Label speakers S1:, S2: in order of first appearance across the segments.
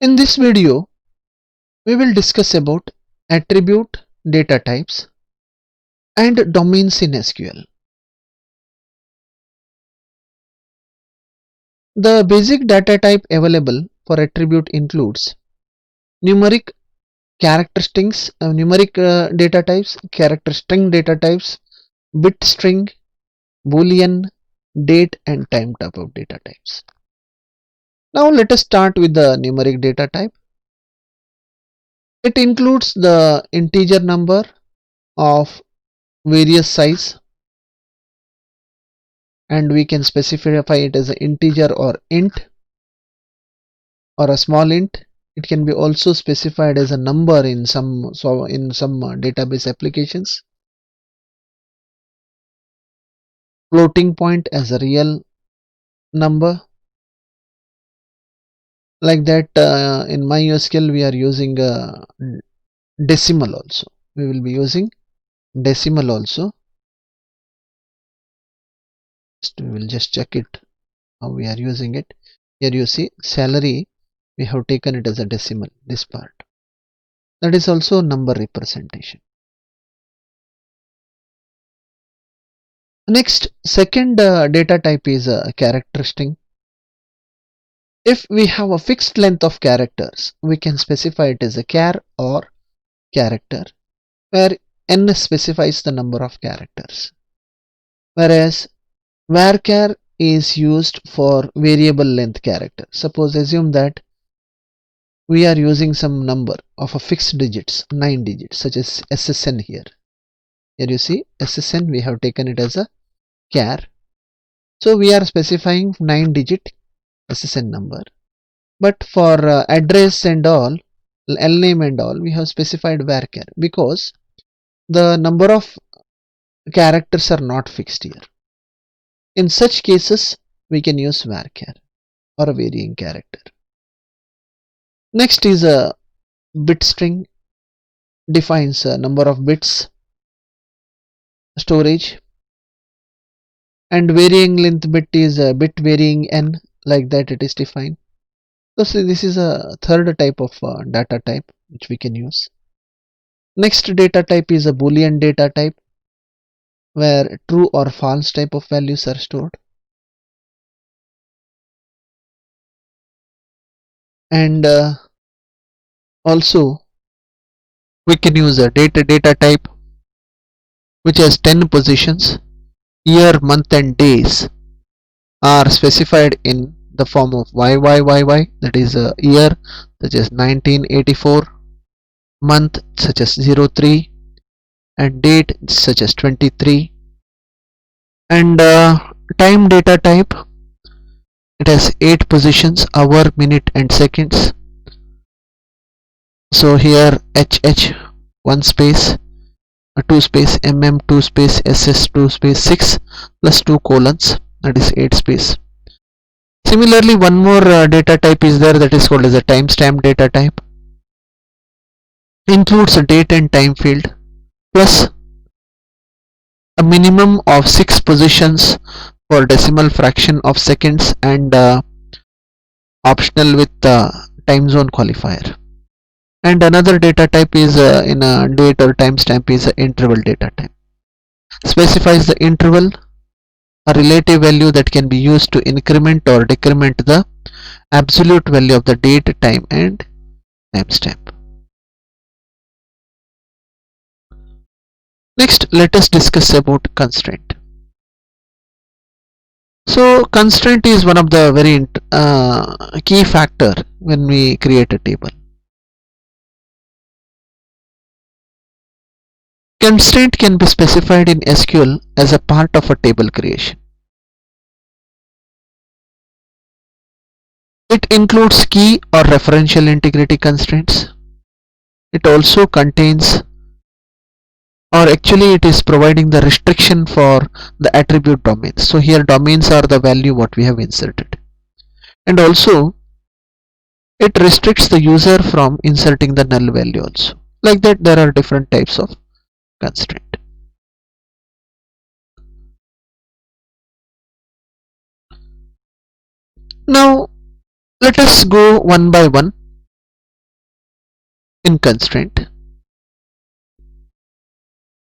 S1: In this video, we will discuss about attribute data types and domains in SQL. The basic data type available for attribute includes numeric character strings, data types, character string data types, bit string, boolean, date and time type of data types. Now let us start with the numeric data type. It includes the integer number of various size, and we can specify it as an integer or int or a small int. It can be also specified as a number in some database applications. Floating point as a real number. Like that, in MySQL we are using decimal also. We will be using decimal also. We will just check it how we are using it. Here you see salary, we have taken it as a decimal, this part. That is also number representation. Next, second data type is a character string. If we have a fixed length of characters, we can specify it as a char or character, where n specifies the number of characters, whereas varchar is used for variable length character. Suppose assume that we are using some number of a fixed digits, 9 digits, such as SSN here. Here you see SSN, we have taken it as a char. So we are specifying 9 digit SSN number. But for address and all, lname and all, we have specified varchar because the number of characters are not fixed here. In such cases, we can use varchar or a varying character. Next is a bit string, defines a number of bits storage, and varying length bit is a bit varying n, like that it is defined. So this is a third type of data type which we can use. Next data type is a boolean data type, where true or false type of values are stored. And also we can use a data type which has 10 positions. Year, month and days are specified in the form of YYYY, that is a year such as 1984, month such as 03, and date such as 23. And time data type, it has 8 positions: hour, minute and seconds. So here HH 1 space, 2 space, mm 2 space, ss 2 space 6 plus 2 colons, that is 8 space. Similarly, one more data type is there, that is called as a timestamp data type. Includes a date and time field plus a minimum of 6 positions for decimal fraction of seconds, and optional with time zone qualifier. And another data type is in a date or timestamp is interval data type. Specifies the interval, a relative value that can be used to increment or decrement the absolute value of the date, time and timestamp. Next, let us discuss about constraint. So constraint is one of the very key factor when we create a table. Constraint can be specified in SQL as a part of a table creation. It includes key or referential integrity constraints. It also contains, or actually it is providing the restriction for the attribute domains. So here domains are the value what we have inserted. And also it restricts the user from inserting the null value also. Like that, there are different types of constraint. Now let us go one by one. in constraint.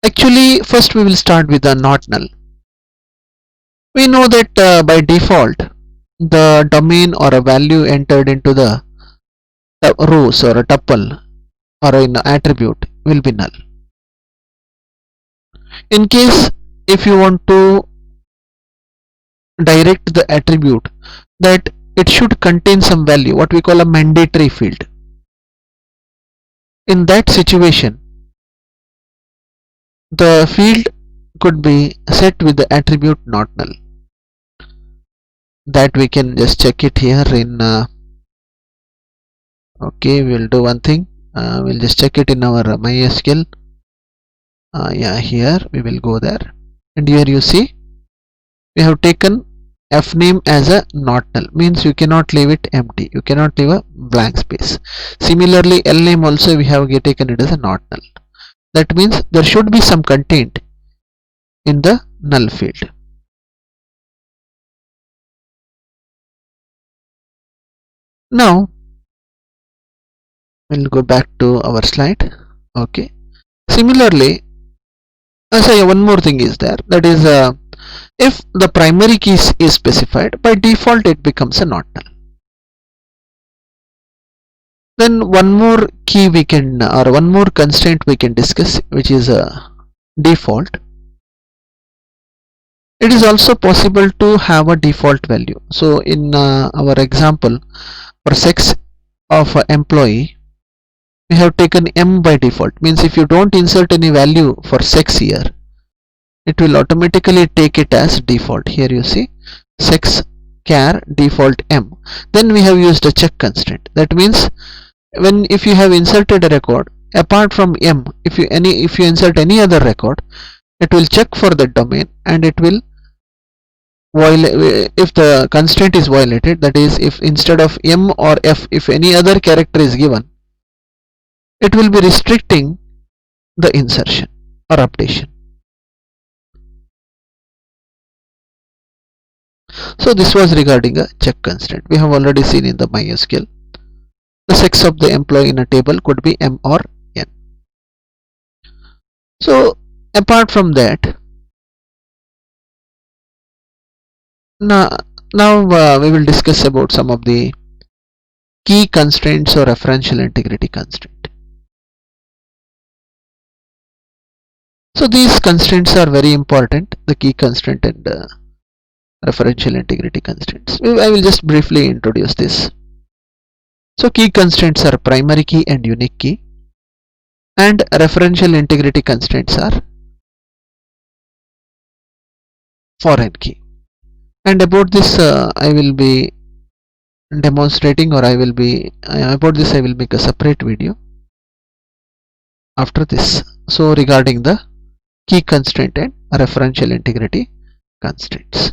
S1: Actually, first we will start with the not null. We know that by default the domain or a value entered into the rows or a tuple or an attribute will be null. In case if you want to direct the attribute that it should contain some value, what we call a mandatory field, in that situation the field could be set with the attribute not null. That we can just check it here in okay, we'll do one thing, we'll just check it in our MySQL. Yeah, here we will go there, and here you see we have taken fname as a not null, means you cannot leave it empty, you cannot leave a blank space. Similarly lname also we have taken it as a not null. That means there should be some content in the null field. Now we'll go back to our slide. Okay, similarly one more thing is there, that is if the primary key is specified, by default it becomes a not null. Then one more key we can, or one more constraint we can discuss, which is a default. It is also possible to have a default value. So in our example, for sex of employee we have taken M by default, means if you don't insert any value for sex here, it will automatically take it as default. Here you see sex char default M. Then we have used a check constraint. That means when if you have inserted a record apart from M, if you insert any other record, it will check for the domain and it will violate if the constraint is violated. That is, if instead of M or F, if any other character is given, it will be restricting the insertion or updation. So this was regarding a check constraint. We have already seen in the MySQL the sex of the employee in a table could be M or N. So apart from that, now we will discuss about some of the key constraints or referential integrity constraint. So these constraints are very important, the key constraint and referential integrity constraints. I will just briefly introduce this. So key constraints are primary key and unique key, and referential integrity constraints are foreign key. And about this I will be demonstrating, or I will be about this I will make a separate video after this. So regarding the key constraint and referential integrity constraints.